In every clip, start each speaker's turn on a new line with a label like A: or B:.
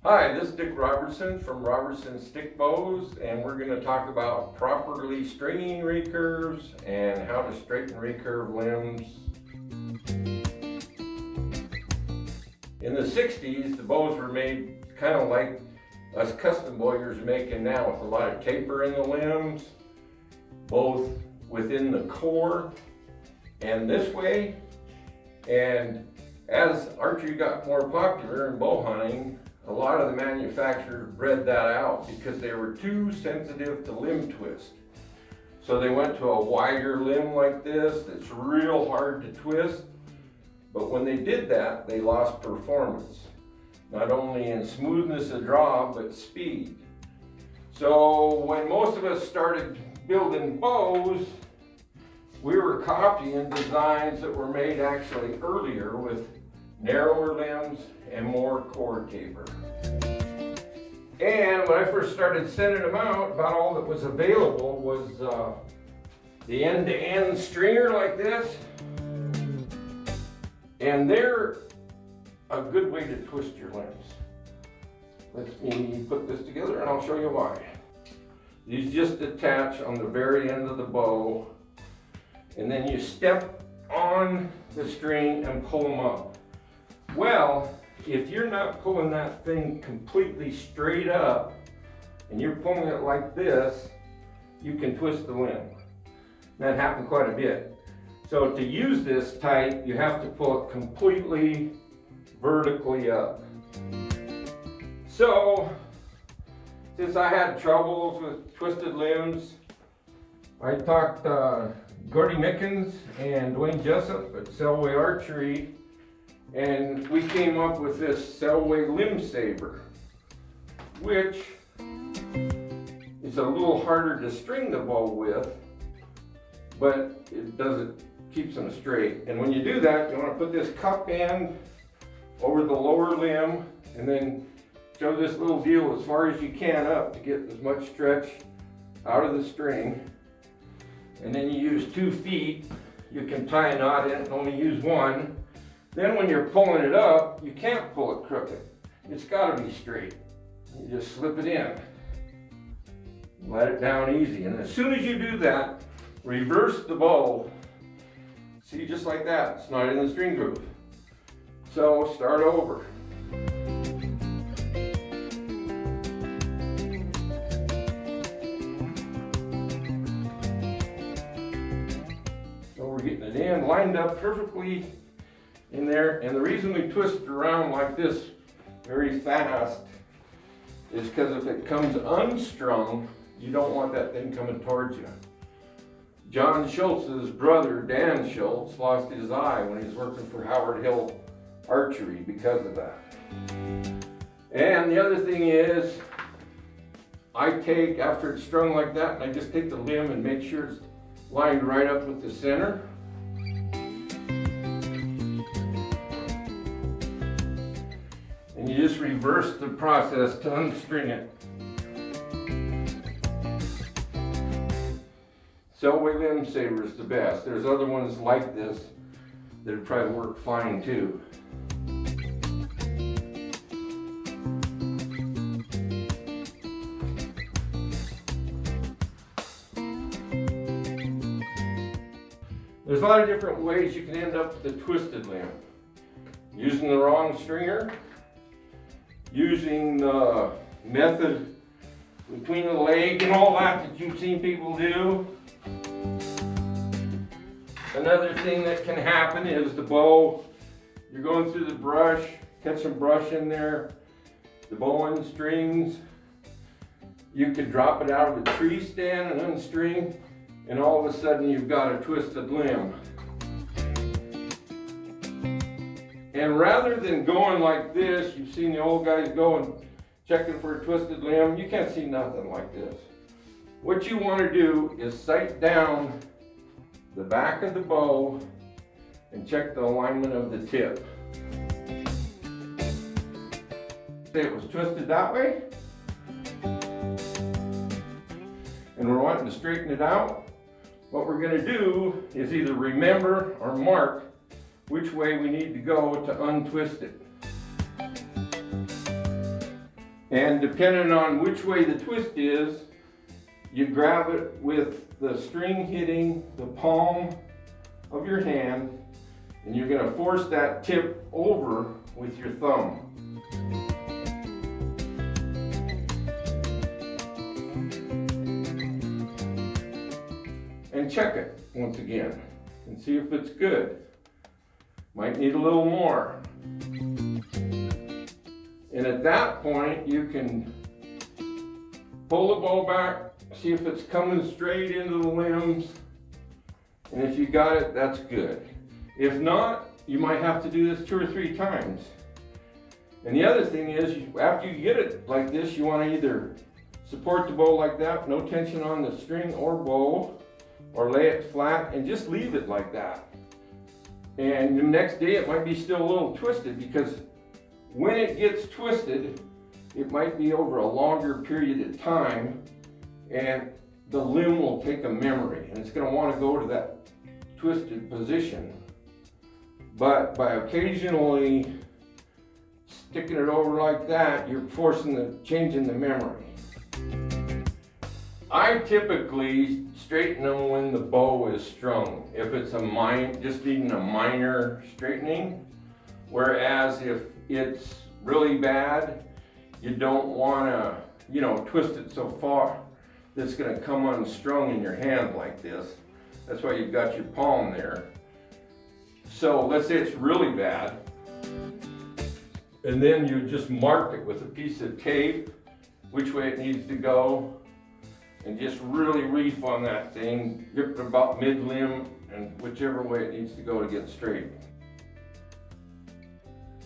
A: Hi, this is Dick Robertson from Robertson Stykbow, and we're going to talk about properly stringing recurves and how to straighten recurve limbs. In the 60s, the bows were made kind of like us custom bowyers are making now, with a lot of taper in the limbs, both within the core and this way. And as archery got more popular in bow hunting, a lot of the manufacturers bred that out because they were too sensitive to limb twist. So they went to a wider limb like this that's real hard to twist. But when they did that, they lost performance, not only in smoothness of draw, but speed. So when most of us started building bows, we were copying designs that were made actually earlier with narrower limbs and more core taper. And when I first started sending them out, about all that was available was the end-to-end stringer like this. And they're a good way to twist your limbs. Let me put this together and I'll show you why. These just attach on the very end of the bow, and then you step on the string and pull them up. Well, if you're not pulling that thing completely straight up and you're pulling it like this, you can twist the limb. That happened quite a bit. So to use this tight, you have to pull it completely vertically up. So, since I had troubles with twisted limbs, I talked Gordy Mickens and Dwayne Jessup at Selway Archery, and we came up with this Selway Limb Saver, which is a little harder to string the bow with, but it keeps them straight. And when you do that, you want to put this cup end over the lower limb and then shove this little deal as far as you can up to get as much stretch out of the string. And then you use 2 feet. You can tie a knot in it and only use one. Then when you're pulling it up, you can't pull it crooked. It's got to be straight. You just slip it in. Let it down easy. And as soon as you do that, reverse the bow. See, just like that. It's not in the string groove. So start over. So we're getting it in, lined up perfectly in there. And the reason we twist around like this very fast is because if it comes unstrung, you don't want that thing coming towards you. John Schultz's brother, Dan Schultz, lost his eye when he was working for Howard Hill Archery because of that. And the other thing is, I take, after it's strung like that, and I just take the limb and make sure it's lined right up with the center. And you just reverse the process to unstring it. Selway Limb Saver is the best. There's other ones like this that would probably work fine too. There's a lot of different ways you can end up with a twisted limb. Using the wrong stringer, using the method between the leg and all that you've seen people do. Another thing that can happen is the bow, you're going through the brush, catch some brush in there, the bow unstrings. You could drop it out of a tree stand and unstring, and all of a sudden you've got a twisted limb. And rather than going like this, you've seen the old guys go and checking for a twisted limb, you can't see nothing like this. What you want to do is sight down the back of the bow and check the alignment of the tip. Say it was twisted that way, and we're wanting to straighten it out. What we're going to do is either remember or mark which way we need to go to untwist it. And depending on which way the twist is, you grab it with the string hitting the palm of your hand, and you're going to force that tip over with your thumb. And check it once again and see if it's good. Might need a little more. And at that point, you can pull the bow back, see if it's coming straight into the limbs. And if you got it, that's good. If not, you might have to do this 2 or 3 times. And the other thing is, after you get it like this, you want to either support the bow like that, no tension on the string or bow, or lay it flat and just leave it like that. And the next day it might be still a little twisted, because when it gets twisted, it might be over a longer period of time, and the limb will take a memory and it's going to want to go to that twisted position. But by occasionally sticking it over like that, you're changing the memory. I typically straighten them when the bow is strung, if it's just needing a minor straightening. Whereas if it's really bad, you don't want to, twist it so far that it's going to come unstrung in your hand like this. That's why you've got your palm there. So let's say it's really bad, and then you just mark it with a piece of tape which way it needs to go, and just really reef on that thing, grip it about mid-limb, and whichever way it needs to go to get straight.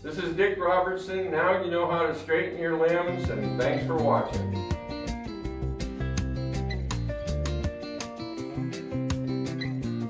A: This is Dick Robertson. Now you know how to straighten your limbs, and thanks for watching.